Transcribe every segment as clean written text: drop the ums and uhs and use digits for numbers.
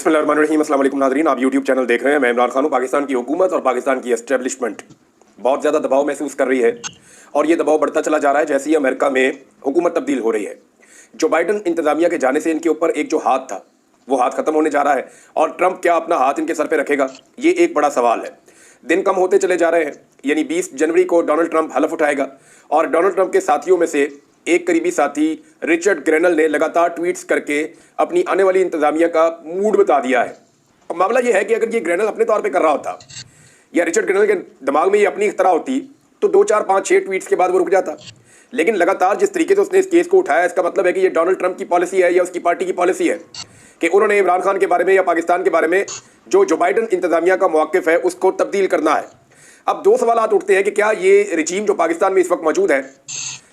बिस्मिल्लाहिर्रहमानिर्रहीम। अस्सलाम वालेकुम नाज़रीन, आप यूट्यूब चैनल देख रहे हैं। मैं इमरान खान हूँ। पाकिस्तान की हुकूमत और पाकिस्तान की एस्टेब्लिशमेंट बहुत ज़्यादा दबाव महसूस कर रही है और ये दबाव बढ़ता चला जा रहा है जैसे ही अमेरिका में हुकूमत तब्दील हो रही है। जो बाइडन इंतज़ामिया के जाने से इनके ऊपर एक जो हाथ था वो हाथ ख़त्म होने जा रहा है और ट्रंप क्या अपना हाथ इनके सर पर रखेगा, ये एक बड़ा सवाल है। दिन कम होते चले जा रहे हैं, यानी 20 जनवरी को डोनाल्ड ट्रंप हलफ उठाएगा और डोनाल्ड ट्रंप के साथियों में से एक करीबी साथी रिचर्ड ग्रेनल ने लगातार ट्वीट्स करके अपनी आने वाली इंतजामिया का मूड बता दिया है। अब मामला यह है कि अगर ये ग्रेनल अपने तौर पे कर रहा होता या रिचर्ड ग्रेनल के दिमाग में ये अपनी इख्तरा होती तो 2 4 5 6 ट्वीट्स के बाद वो रुक जाता, लेकिन लगातार जिस तरीके से उसने इस केस को उठाया, इसका मतलब है कि ये डोनाल्ड ट्रंप की पॉलिसी है या उसकी पार्टी की पॉलिसी है कि उन्होंने इमरान खान के बारे में या पाकिस्तान के बारे में जो बाइडन इंतजामिया का मौक़िफ़ है उसको तब्दील करना है। अब 2 सवाल उठते हैं कि क्या ये रिजीम जो पाकिस्तान में इस वक्त मौजूद है,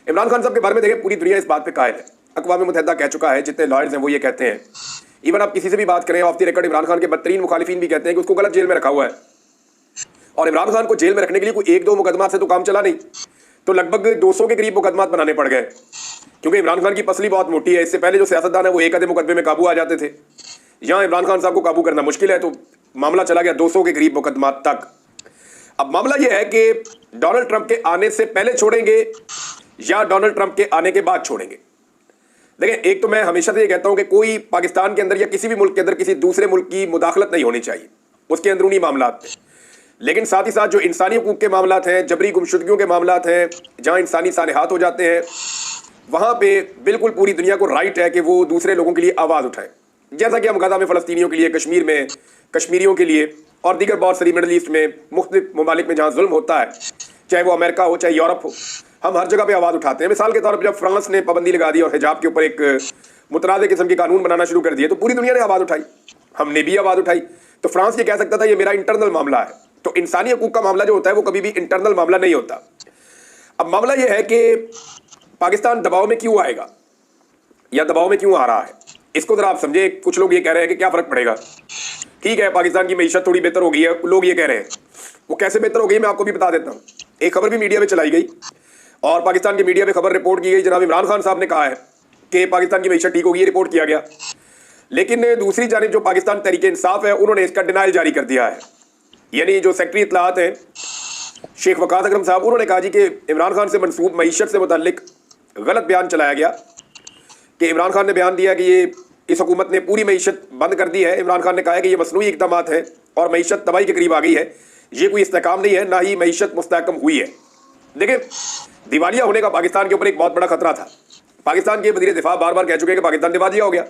इमरान खान साहब के बारे में देखें पूरी दुनिया इस बात पे कायल है। अक़वाम मुत्तहिदा कह चुका है, जितने लॉयर्स हैं वो ये कहते हैं, इवन आप किसी से भी बात करें of the record Imran Khan के बदतरीन मुखालिफिन भी कहते हैं कि उसको गलत जेल में रखा हुआ है। और इमरान खान को जेल में रखने के लिए कोई 1-2 मुकदमा से तो काम चला नहीं, तो लगभग 200 के करीब मुकदमा बनाने पड़ गए, क्योंकि इमरान खान की पसली बहुत मोटी है। इससे पहले जो सियासतदान है वो एक आधे मुकदमे में काबू आ जाते थे, यहाँ इमरान खान साहब को काबू करना मुश्किल है, तो मामला चला गया 200 के करीब मुकदमा तक। अब मामला यह है कि डोनाल्ड ट्रंप के आने से पहले छोड़ेंगे या डोनाल्ड ट्रंप के आने के बाद छोड़ेंगे। देखें, एक तो मैं हमेशा से ये कहता हूं कि कोई पाकिस्तान के अंदर या किसी भी मुल्क के अंदर किसी दूसरे मुल्क की मुदाखलत नहीं होनी चाहिए उसके अंदरूनी मामलात में, लेकिन साथ ही साथ जो इंसानी हुकूक के मामलात हैं, जबरी गुमशुदगियों के मामलात हैं, जहां इंसानी सानेहात हो जाते हैं, वहां पे बिल्कुल पूरी दुनिया को राइट है कि वो दूसरे लोगों के लिए आवाज़ उठाएं। जैसा कि हम गजा में फ़लस्तीनियों के लिए, कश्मीर में कश्मीरियों के लिए और दीगर बहुत सारी मिडल ईस्ट में मुख्तलिफ ममालिक में जहाँ जुल्म होता है, चाहे वो अमेरिका हो चाहे यूरोप हो, हम हर जगह पे आवाज़ उठाते हैं। मिसाल के तौर पर जब फ्रांस ने पाबंदी लगा दी और हिजाब के ऊपर एक मुतनाज़ किस्म के कानून बनाना शुरू कर दिए तो पूरी दुनिया ने आवाज़ उठाई, हमने भी आवाज़ उठाई। तो फ्रांस ये कह सकता था ये मेरा इंटरनल मामला है। तो इंसानी हकूक़ का मामला जो होता है वो कभी भी इंटरनल मामला नहीं होता। अब मामला ये है कि पाकिस्तान दबाव में क्यों आएगा या दबाव में क्यों आ रहा है, इसको ज़रा आप समझे। कुछ लोग ये कह रहे हैं कि क्या फ़र्क पड़ेगा, ठीक है पाकिस्तान की मईशत थोड़ी बेहतर हो गई है, लोग ये कह रहे हैं। वो कैसे बेहतर हो गई मैं आपको भी बता देता हूँ। एक खबर भी मीडिया में चलाई गई और पाकिस्तान की मीडिया में खबर रिपोर्ट की गई, जनाब इमरान खान साहब ने कहा है कि पाकिस्तान की मईशत ठीक होगी, ये रिपोर्ट किया गया। लेकिन दूसरी जानिब जो पाकिस्तान तहरीके इंसाफ है उन्होंने इसका डिनाइल जारी कर दिया है। यानी जो सेक्रेटरी इत्तलात हैं शेख वक़ास अकरम साहब, उन्होंने कहा जी कि इमरान खान से मनसूब मईशत से मुतल्लिक गलत बयान चलाया गया कि इमरान खान ने बयान दिया कि ये इस हुकूमत ने पूरी मईशत बंद कर दी है। इमरान खान ने कहा है कि ये मसनूई इक़दामात है और मईशत तबाही के करीब आ गई है, ये कोई इस्तेहकाम नहीं है, ना ही मईशत मुस्तहकम हुई है। देखिए, दिवालिया होने का पाकिस्तान के ऊपर एक बहुत बड़ा खतरा था। पाकिस्तान के वज़ीर दिफा बार बार कह चुके हैं कि पाकिस्तान दिवालिया हो गया।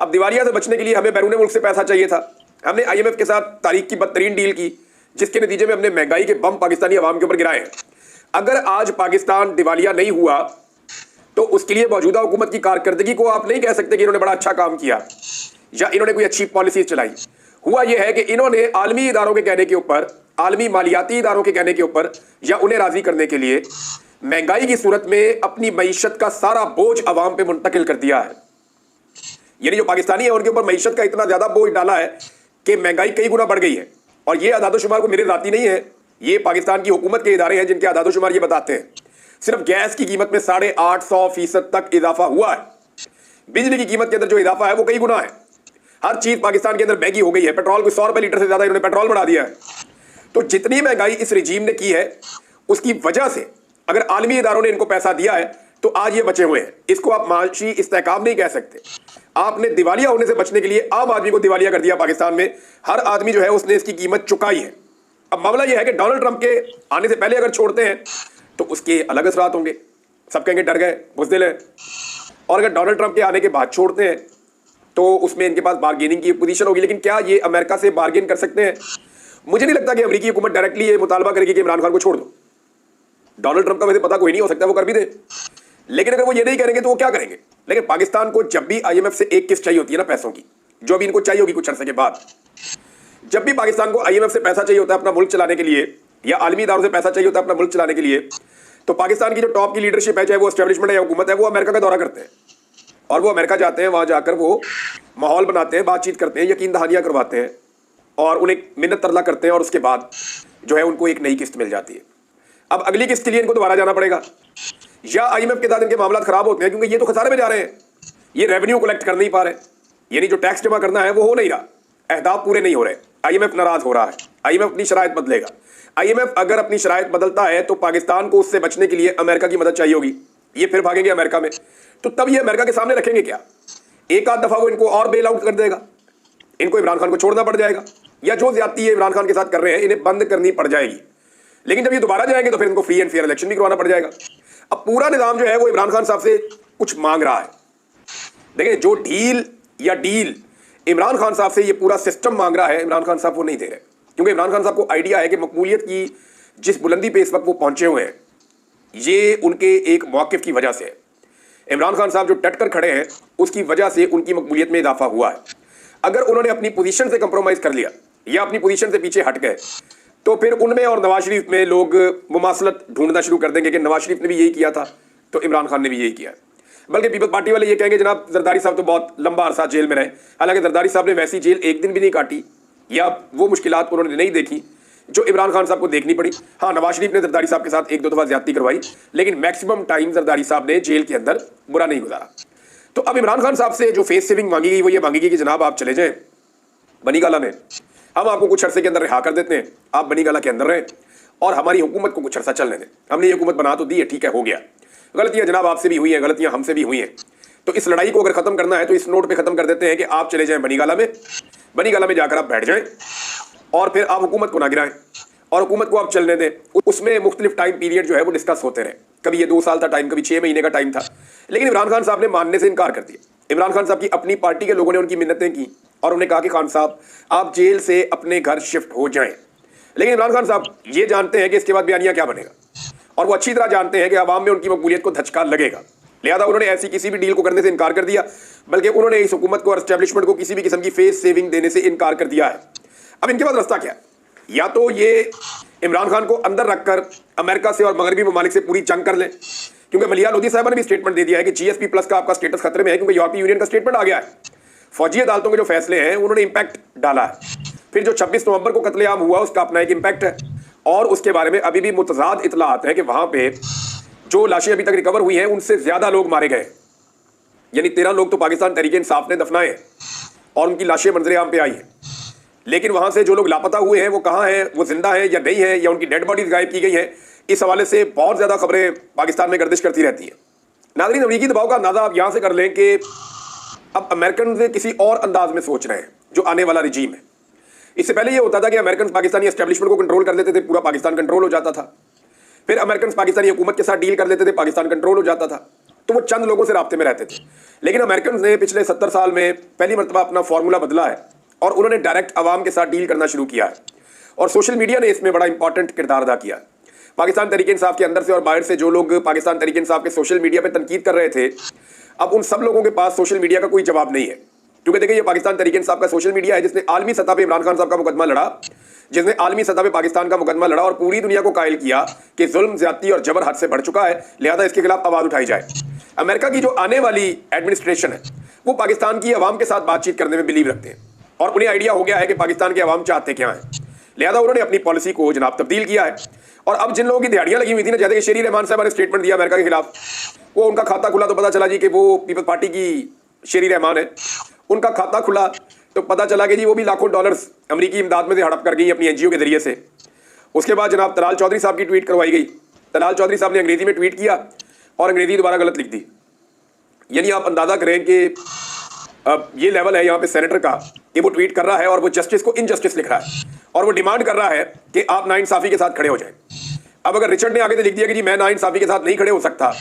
अब दिवालिया से बचने के लिए हमें बैरून मुल्क से पैसा चाहिए था। हमने IMF के साथ तारीख की बदतरीन डील की, जिसके नतीजे में हमने महंगाई के बम पाकिस्तानी अवाम के ऊपर गिराए हैं। अगर आज पाकिस्तान दिवालिया नहीं हुआ तो उसके लिए मौजूदा हुकूमत की कारकर्दगी को आप नहीं कह सकते कि इन्होंने बड़ा अच्छा काम किया या इन्होंने कोई अच्छी पॉलिसी चलाई। हुआ यह है कि इन्होंने आलमी इदारों के कहने के ऊपर, आलमी मालियाती इदारों के कहने के ऊपर या उन्हें राजी करने के लिए महंगाई की सूरत में अपनी मईशत का सारा बोझ अवाम पे मुंतकिल कर दिया है। यानी जो पाकिस्तानी है उनके ऊपर मईशत का इतना ज़्यादा बोझ डाला है कि महंगाई कई गुना बढ़ गई है। और ये आदादोशुमार को मेरे ज़ाती नहीं है, ये पाकिस्तान की हुकूमत के इदारे हैं जिनके आदादोशुमार ये बताते हैं। सिर्फ गैस की कीमत में 850% तक इजाफा हुआ है। बिजली की कीमत के अंदर जो इजाफा है वो कई गुना है। हर चीज़ पाकिस्तान के अंदर महंगी हो गई है। पेट्रोल को 100 रुपये लीटर से ज़्यादा इन्होंने पेट्रोल बढ़ा दिया है। तो जितनी महंगाई इस रजीम ने की है उसकी वजह से अगर आलमी इदारों ने इनको पैसा दिया है तो आज ये बचे हुए हैं। इसको आप माशी इस्तेहकाम नहीं कह सकते। आपने दिवालिया होने से बचने के लिए आम आदमी को दिवालिया कर दिया। पाकिस्तान में हर आदमी जो है उसने इसकी कीमत चुकाई है। अब मामला यह है कि डोनाल्ड ट्रंप के आने से पहले अगर छोड़ते हैं तो उसके अलग असरात होंगे। सब कहेंगे डर गए, बुज़दिल है। और अगर डोनाल्ड ट्रंप के आने के बाद छोड़ते हैं तो उसमें इनके पास बार्गेनिंग की पोजीशन होगी। लेकिन क्या ये अमेरिका से बार्गेन कर सकते हैं? मुझे नहीं लगता कि अमेरिकी हुकूमत डायरेक्टली ये मुतालबा करेगी कि इमरान खान को छोड़ दो। डोनाल्ड ट्रंप का वैसे पता कोई नहीं, हो सकता है वो कर भी दे, लेकिन अगर वो ये नहीं करेंगे तो वो क्या करेंगे? लेकिन पाकिस्तान को जब भी IMF से एक किस्त चाहिए होती है ना पैसों की, जो भी इनको चाहिए होगी कुछ अर्से के बाद, जब भी पाकिस्तान को IMF से पैसा चाहिए होता है अपना मुल्क चलाने के लिए या आलमी इदारों से पैसा चाहिए होता है अपना मुल्क चलाने के लिए, तो पाकिस्तान की जो टॉप की लीडरशिप है, चाहे वो एस्टेब्लिशमेंट है या हुकूमत है, वो अमेरिका का दौरा करते हैं और वो अमेरिका जाते हैं। वहाँ जाकर वो माहौल बनाते हैं, बातचीत करते हैं, यकीन दहानियाँ करवाते हैं और उन्हें मिन्नत तरला करते हैं और उसके बाद जो है उनको एक नई किस्त मिल जाती है। अब अगली किस्त के लिए इनको दोबारा जाना पड़ेगा या IMF के साथ इनके मामला खराब होते हैं, क्योंकि ये तो खसारे में जा रहे हैं, ये रेवेन्यू कलेक्ट कर नहीं पा रहे, यानी जो टैक्स जमा करना है वो हो नहीं रहा। अहदाफ पूरे नहीं हो रहे, आईएमएफ नाराज हो रहा है, आईएमएफ अपनी शराइत बदलेगा। आईएमएफ अगर अपनी शराइत बदलता है तो पाकिस्तान को उससे बचने के लिए अमेरिका की मदद चाहिए होगी। ये फिर भागेंगे अमेरिका में, तो तब ये अमेरिका के सामने रखेंगे क्या? एक आध दफा वो इनको और बेल आउट कर देगा, इनको इमरान खान को छोड़ना पड़ जाएगा, या जो ज्यादती है इमरान खान के साथ कर रहे हैं इन्हें बंद करनी पड़ जाएगी। लेकिन जब ये दोबारा जाएंगे तो फिर इनको फ्री एंड फेयर इलेक्शन भी करवाना पड़ जाएगा। अब पूरा निजाम जो है वो इमरान खान साहब से कुछ मांग रहा है। देखिए, जो डील या डील इमरान खान साहब से ये पूरा सिस्टम मांग रहा है, इमरान खान साहब वो नहीं दे रहे, क्योंकि इमरान खान साहब को आइडिया है कि मकबूलियत की जिस बुलंदी पे इस वक्त वो पहुंचे हुए हैं ये उनके एक मौक़िफ़ की वजह से है। इमरान खान साहब जो डट कर खड़े हैं उसकी वजह से उनकी मकबूलियत में इजाफा हुआ है। अगर उन्होंने अपनी पोजीशन से कंप्रोमाइज़ कर लिया या अपनी पोजीशन से पीछे हट गए तो फिर उनमें और नवाज शरीफ में लोग मुमासलत ढूंढना शुरू कर देंगे कि नवाज शरीफ ने भी यही किया था तो इमरान खान ने भी यही किया। बल्कि पीपल्स पार्टी वाले ये कहेंगे जनाब जरदारी साहब तो बहुत लंबा अरसा जेल में रहे, हालांकि जरदारी साहब ने वैसी जेल एक दिन भी नहीं काटी या वो मुश्किलात उन्होंने नहीं देखी जो इमरान खान साहब को देखनी पड़ी। हाँ, नवाज शरीफ ने जरदारी साहब के साथ एक दो दफ़ा ज्यादती करवाई, लेकिन मैक्सिमम टाइम जरदारी साहब ने जेल के अंदर बुरा नहीं गुजारा। तो अब इमरान खान साहब से जो फेस सेविंग मांगी गई वो ये मांगी गई कि जनाब आप चले जाएं बनीगाला में, हम आपको कुछ अरसे के अंदर रिहा कर देते हैं, आप बनीगाला के अंदर रहें और हमारी हुकूमत को कुछ अरसा चलने दें। हमने ये हुकूमत बना तो दी है, ठीक है, हो गया। गलतियां जनाब आपसे भी हुई हैं, गलतियां हमसे भी हुई हैं, तो इस लड़ाई को अगर खत्म करना है तो इस नोट पे खत्म कर देते हैं कि आप चले जाएं बनीगाला में जाकर आप बैठ जाएं और फिर आप हुकूमत को ना गिराएं और हुकूमत को आप चलने दें। उसमें मुख्तलिफ टाइम पीरियड जो है वो डिस्कस होते रहे, कभी ये 2 साल था टाइम, कभी 6 महीने का टाइम था, लेकिन इमरान खान साहब ने मानने से इनकार कर दिया। इमरान खान साहब की अपनी पार्टी के लोगों ने उनकी मिन्नतें की और उन्हें कहा कि खान साहब आप जेल से अपने घर शिफ्ट हो जाएं। लेकिन इमरान खान साहब ये जानते हैं कि इसके बाद बयानिया क्या बनेगा और वो अच्छी तरह जानते हैं कि आवाम में उनकी मकबूलियत को धचका लगेगा, लिहाजा उन्होंने ऐसी किसी भी डील को करने से इनकार कर दिया, बल्कि उन्होंने इस हुकूमत को और एस्टेब्लिशमेंट को किसी भी किस्म की फेस सेविंग देने से इनकार कर दिया है। अब इनके पास रास्ता क्या है? या तो ये इमरान खान को अंदर रखकर अमेरिका से और मगरबी ममालिक से पूरी जंग कर लें, क्योंकि मलिया लोधी साहब ने भी स्टेटमेंट दे दिया है कि जीएसपी प्लस का आपका स्टेटस खतरे में है, क्योंकि यूरोपीय यूनियन का स्टेटमेंट आ गया है। फौजी अदालतों के जो फैसले हैं उन्होंने इंपैक्ट डाला है। फिर जो 26 नवंबर को कत्लेआम हुआ उसका अपना एक इंपैक्ट है और उसके बारे में अभी भी मुतजाद इतलात हैं कि वहां पे जो लाशें अभी तक रिकवर हुई हैं उनसे ज्यादा लोग मारे गए, यानी 13 लोग तो पाकिस्तान तहरीक इंसाफ ने दफनाए हैं और उनकी लाशें मंजरे आम पे आई हैं। लेकिन वहां से जो लोग लापता हुए हैं वो कहाँ हैं, वो जिंदा हैं या नहीं है, या उनकी डेड बॉडीज गायब की गई हैं, इस हवाले से बहुत ज्यादा खबरें पाकिस्तान में गर्दिश करती रहती हैं। नाज़रीन, अमरीकी दबाव का अंदाजा आप यहां से कर लें कि अब अमेरिकन से किसी और अंदाज में सोच रहे हैं जो आने वाला रिजीम है। इससे पहले ये होता था कि अमेरिकन पाकिस्तानी एस्टेब्लिशमेंट को कंट्रोल कर लेते थे, पूरा पाकिस्तान कंट्रोल हो जाता था। फिर अमेरिकन पाकिस्तानी हुकूमत के साथ डील कर लेते थे, पाकिस्तान कंट्रोल हो जाता था, तो वो चंद लोगों से राब्ते में रहते थे। लेकिन अमेरिकन ने पिछले 70 साल में पहली मरतबा अपना फॉर्मूला बदला है और उन्होंने डायरेक्ट आवाम के साथ डील करना शुरू किया है और सोशल मीडिया ने इसमें बड़ा इंपॉर्टेंट किरदार अदा किया। पाकिस्तान तहरीक इंसाफ के अंदर से और बाहर से जो लोग पाकिस्तान तहरीक इंसाफ के सोशल मीडिया पर तनकीद कर रहे थे, अब उन सब लोगों के पास सोशल मीडिया का कोई जवाब नहीं है, क्योंकि देखिए ये पाकिस्तान तहरीक इंसाफ का सोशल मीडिया है जिसने आलमी सतह पे इमरान खान साहब का मुकदमा लड़ा, जिसने आलमी सतह पे पाकिस्तान का मुकदमा लड़ा और पूरी दुनिया को कायल किया कि जुल्म, ज्यादती और जबर हद से बढ़ चुका है, लिहाजा इसके खिलाफ आवाज उठाई जाए। अमेरिका की जो आने वाली एडमिनिस्ट्रेशन है वो पाकिस्तान की आवाम के साथ बातचीत करने में बिलीव रखते हैं और उन्हें आइडिया हो गया है कि पाकिस्तान के आवाम चाहते क्या है, लिहाजा उन्होंने अपनी पॉलिसी को जनाब तब्दील किया है। और अब जिन लोगों की दिहाड़ियां लगी हुई थी ना, जैसे कि शेरी रहमान साहब ने स्टेटमेंट दिया अमेरिका के खिलाफ, वो उनका खाता खुला तो पता चला जी कि वो पीपल्स पार्टी की शेरी रहमान है। उनका खाता खुला तो पता चला कि जी वो भी लाखों डॉलर्स अमरीकी इमदाद में से हड़प कर गई अपनी एनजीओ के जरिए से। उसके बाद जनाब तलाल चौधरी साहब की ट्वीट करवाई गई। तलाल चौधरी साहब ने अंग्रेजी में ट्वीट किया और अंग्रेजी दोबारा गलत लिख दी। यानी आप अंदाजा करें कि अब ये लेवल है यहाँ पे सेनेटर का कि वो ट्वीट कर रहा है और वो जस्टिस को इनजस्टिस लिख रहा है और वो डिमांड कर रहा है कि आप नाइंसाफी के साथ खड़े हो जाएं। अब अगर रिचर्ड ने आगे से लिख दिया कि जी मैं नाइंसाफी के साथ नहीं खड़े हो सकता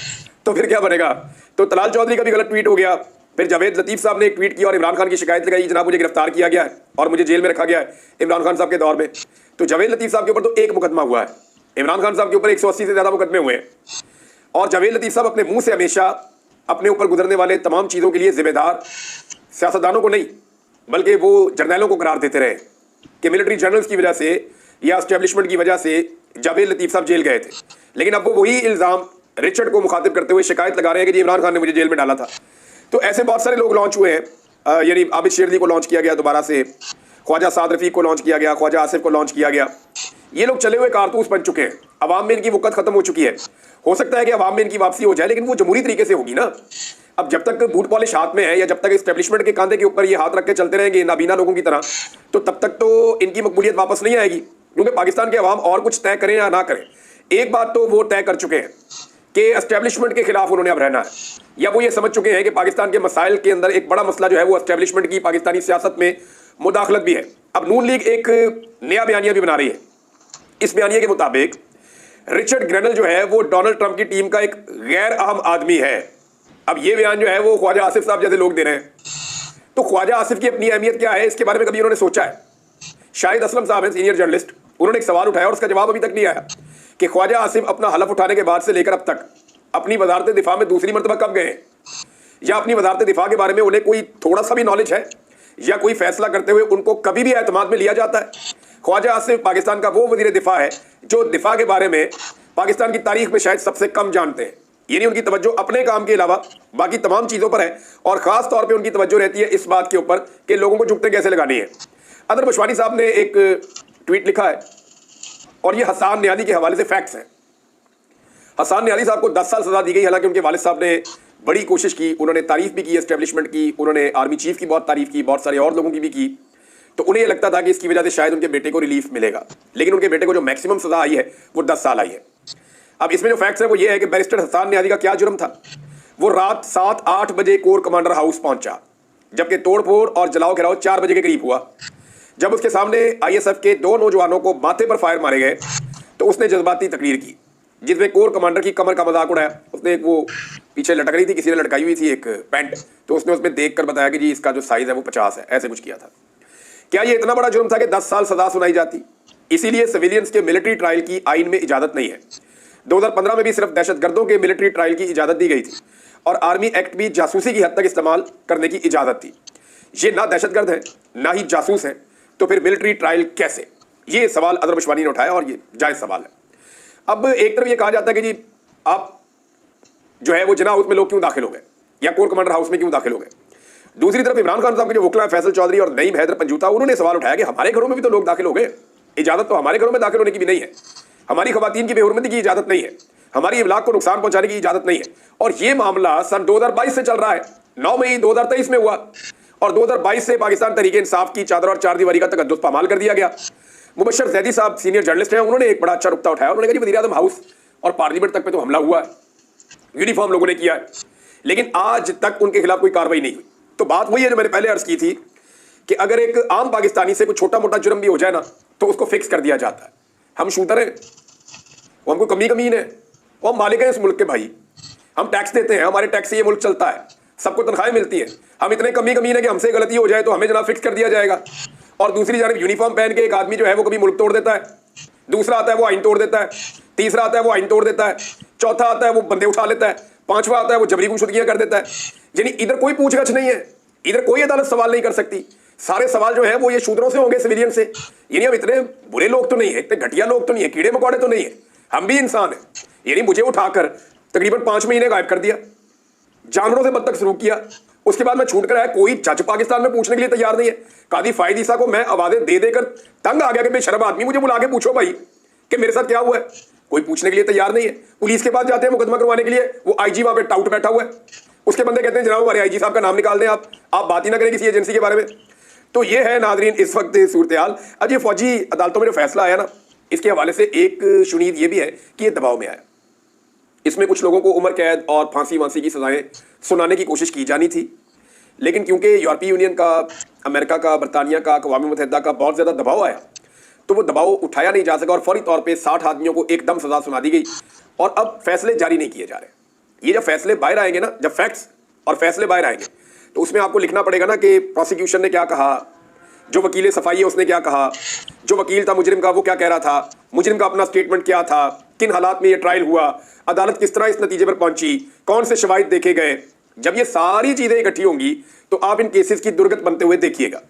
तो फिर क्या बनेगा? तो तलाल चौधरी का भी गलत ट्वीट हो गया। फिर जावेद लतीफ़ साहब ने एक ट्वीट किया और इमरान खान की शिकायत लगाई, जनाब मुझे गिरफ्तार किया गया है और मुझे जेल में रखा गया है इमरान खान साहब के दौर में। तो जावेद लतीफ़ साहब के ऊपर तो एक मुकदमा हुआ है, इमरान खान साहब के ऊपर 180 से ज़्यादा मुकदमे हुए हैं और जावेद लतीफ़ साहब अपने मुंह से हमेशा अपने ऊपर गुजरने वाले तमाम चीज़ों के लिए जिम्मेदार सियासतदानों को नहीं बल्कि वो जर्नैलों को करार देते रहे कि मिलिट्री जर्नल्स की वजह से या एस्टेब्लिशमेंट की वजह से जावेद लतीफ़ साहब जेल गए थे। लेकिन अब वो वही इल्ज़ाम रिचर्ड को मुखातिब करते हुए शिकायत लगा रहे हैं कि जी इमरान खान ने मुझे जेल में डाला था। तो ऐसे बहुत सारे लोग लॉन्च हुए हैं, यानी आबिद शेरली को लॉन्च किया गया दोबारा से, ख्वाजा साद रफ़ीक को लॉन्च किया गया, ख्वाजा आसिफ को लॉन्च किया गया। ये लोग चले हुए कारतूस बन चुके हैं, अवाम में इनकी वक़्त खत्म हो चुकी है। हो सकता है कि अवाम में इनकी वापसी हो जाए, लेकिन वो जमहूरी तरीके से होगी ना। अब जब तक बूट पॉलिश हाथ में है या जब तक एस्टेब्लिशमेंट के कांधे के ऊपर ये हाथ रख के चलते रहेंगे नाबीना लोगों की तरह, तो तब तक तो इनकी मकबूलियत वापस नहीं आएगी। क्योंकि पाकिस्तान के अवाम और कुछ तय करें या ना करें, एक बात तो वो तय कर चुके हैं कि एस्टेब्लिशमेंट के खिलाफ उन्होंने अब रहना है, या वो ये समझ चुके हैं कि पाकिस्तान के मसाइल के अंदर एक बड़ा मसला जो है वो एस्टेब्लिशमेंट की पाकिस्तानी सियासत में मुदाखलत भी है। अब नून लीग एक नया बयानिया भी बना रही है। इस बयानिया के मुताबिक रिचर्ड ग्रेनल जो है वो डोनाल्ड ट्रंप की टीम का एक गैर अहम आदमी है। अब ये बयान जो है वो ख्वाजा आसिफ साहब जैसे लोग दे रहे हैं, तो ख्वाजा आसिफ की अपनी अहमियत क्या है इसके बारे में कभी उन्होंने सोचा है? शाहिद असलम साहब हैं सीनियर जर्नलिस्ट, उन्होंने एक सवाल उठाया और उसका जवाब अभी तक नहीं आया कि ख्वाजा आसिफ अपना हलफ उठाने के बाद से लेकर अब तक अपनी वजारत दिफा में दूसरी मरतबा कब गए हैं, या अपनी वजारत दिफा के बारे में उन्हें कोई थोड़ा सा भी नॉलेज है, या कोई फैसला करते हुए उनको कभी भी एतमाद में लिया जाता है? ख्वाजा आसिफ पाकिस्तान का वो वजीर दिफा है जो दिफा के बारे में पाकिस्तान की तारीख में शायद सबसे कम जानते हैं। यानी उनकी तवज्जो अपने काम के अलावा बाकी तमाम चीज़ों पर है, और ख़ास तौर पे उनकी तवज्जो रहती है इस बात के ऊपर कि लोगों को जुगते कैसे लगानी है। अदर बशवानी साहब ने एक ट्वीट लिखा है और ये हसान नियादी के हवाले से फैक्ट्स हैं। हसान नियादी साहब को 10 साल सज़ा दी गई, हालांकि उनके वालिद साहब ने बड़ी कोशिश की, उन्होंने तारीफ भी की एस्टेब्लिशमेंट की, उन्होंने आर्मी चीफ की बहुत तारीफ की, बहुत सारे और लोगों की भी की। तो उन्हें ये लगता था कि इसकी वजह से शायद उनके बेटे को रिलीफ मिलेगा, लेकिन उनके बेटे को जो मैक्सिमम सज़ा आई है वो 10 साल आई है। अब इसमें जो फैक्ट्स है वो ये है कि बैरिस्टर हसान नियादी का क्या जुर्म था। वो रात 7-8 बजे कोर कमांडर हाउस पहुंचा, जबकि तोड़फोड़ और जलाओ घिराव 4 बजे के करीब हुआ। जब उसके सामने ISF के 2 नौजवानों को माथे पर फायर मारे गए तो उसने जज्बाती तकरीर की, जिसमें कोर कमांडर की कमर का मजाक उड़ाया। उसने एक वो पीछे लटक रही थी, किसी ने लटकाई हुई थी एक पैंट, तो उसने उसमें देख कर बताया कि जी इसका जो साइज़ है वो 50 है, ऐसे कुछ किया था। क्या ये इतना बड़ा जुर्म था कि 10 साल सजा सुनाई जाती? इसीलिए सिविलियंस के मिलिट्री ट्रायल की आइन में इजाज़त नहीं है। 2015 में भी सिर्फ दहशतगर्दों के मिलिट्री ट्रायल की इजाज़त दी गई थी, और आर्मी एक्ट भी जासूसी की हद तक इस्तेमाल करने की इजाज़त थी। ये ना दहशतगर्द है ना ही जासूस है, तो फिर मिलिट्री ट्रायल कैसे? ये सवाल अदर बशवानी ने उठाया और ये जायज़ सवाल है। अब एक तरफ ये कहा जाता है कि जी आप जो है वो जिना हाउस में लोग क्यों दाखिल हो गए या कोर कमांडर हाउस में क्यों दाखिल हो गए। दूसरी तरफ इमरान खान साहब के जो वकला फैसल चौधरी और नईम हैदर पंजूता, उन्होंने सवाल उठाया कि हमारे घरों में भी तो लोग दाखिल हो गए, इजाज़त तो हमारे घरों में दाखिल होने की भी नहीं है, हमारी खवातीन की बेहुरमती की इजाज़त नहीं है, हमारी इमलाक को नुकसान पहुंचाने की इजाज़त नहीं है। और ये मामला सन 2022 से चल रहा है, 9 मई 2023 में हुआ, और 2022 से पाकिस्तान तहरीक इंसाफ की चादर और चार दीवारी का तकद्दुस पामाल कर दिया गया। मुबशर जैदी साहब सीनियर जर्नलिस्ट हैं, उन्होंने एक बड़ा अच्छा रुख्ता उठाया। उन्होंने कहा वज़ीर आज़म हाउस और पार्लियामेंट तक पे तो हमला हुआ है, यूनिफॉर्म लोगों ने किया है, लेकिन आज तक उनके खिलाफ कोई कार्रवाई नहीं हुई। तो बात वही है जो मैंने पहले अर्ज की थी कि अगर एक आम पाकिस्तानी से कोई छोटा मोटा जुर्म भी हो जाए ना तो उसको फिक्स कर दिया जाता है। हम शूटर हैं, वो हमको कमीन है, वो हम मालिक हैं इस मुल्क के भाई, हम टैक्स देते हैं, हमारे टैक्स से ये मुल्क चलता है, सबको तनख्वाहें मिलती हैं। हम इतने कमीन है कि हमसे गलती हो जाए तो हमें जनाब फिक्स कर दिया जाएगा। और दूसरी जानब यूनिफॉर्म पहन के एक आदमी जो है वो कभी मुल्क तोड़ देता है, दूसरा आता है वो आइन तोड़ देता है, तीसरा आता है वो आइन तोड़ देता है, चौथा आता है वो बंदे उठा लेता है, पांचवा आता है वो जबरी गुमशुदगियां कर देता है। यानी इधर कोई पूछगछ नहीं है, इधर कोई अदालत सवाल नहीं कर सकती। सारे सवाल जो है वो ये शूद्रों से होंगे, सिविलियन से। यानी हम इतने बुरे लोग तो नहीं है, इतने घटिया लोग तो नहीं है, कीड़े मकोड़े तो नहीं है, हम भी इंसान हैं। यानी मुझे उठाकर तकरीबन 5 महीने गायब कर दिया, जानवरों से बदतक शुरू किया, उसके बाद मैं छूट कर आया। कोई जज पाकिस्तान में पूछने के लिए तैयार नहीं है। कादी फायद ईसा को मैं आवाजें दे देकर तंग आ गया कि बेशरम आदमी, मुझे बुला के पूछो भाई कि मेरे साथ क्या हुआ है। कोई पूछने के लिए तैयार नहीं है। पुलिस के पास जाते हैं मुकदमा करवाने के लिए, वो IG वहां पे टाउट बैठा हुआ है, उसके बंदे कहते हैं जनाब हमारे IG साहब का नाम निकाल दें, आप बात ही ना करें किसी एजेंसी के बारे में। तो ये है नाजरीन इस वक्त सूरत हाल। अब ये फौजी अदालतों में जो फैसला आया ना, इसके हवाले से एक शुनीद ये भी है कि ये दबाव में आया। इसमें कुछ लोगों को उम्र कैद और फांसी वांसी की सजाएं सुनाने की कोशिश की जानी थी, लेकिन क्योंकि यूरोपीय यूनियन का, अमेरिका का, बरतानिया का, अक़वाम मुत्तहिदा का बहुत ज़्यादा दबाव आया, तो वो दबाव उठाया नहीं जा सका और फौरी तौर पे 60 आदमियों को एकदम सजा सुना दी गई और अब फैसले जारी नहीं किए जा रहे। ये जब फैसले बाहर आएंगे ना, जब फैक्ट्स और फैसले बाहर आएंगे तो उसमें आपको लिखना पड़ेगा ना कि प्रोसिक्यूशन ने क्या कहा, जो वकील सफाई है उसने क्या कहा, जो वकील था मुजरिम का वो क्या कह रहा था, मुजरिम का अपना स्टेटमेंट क्या था, किन हालात में ये ट्रायल हुआ, अदालत किस तरह इस नतीजे पर पहुंची, कौन से शवाहिद देखे गए। जब ये सारी चीज़ें इकट्ठी होंगी तो आप इन केसेस की दुर्गत बनते हुए देखिएगा।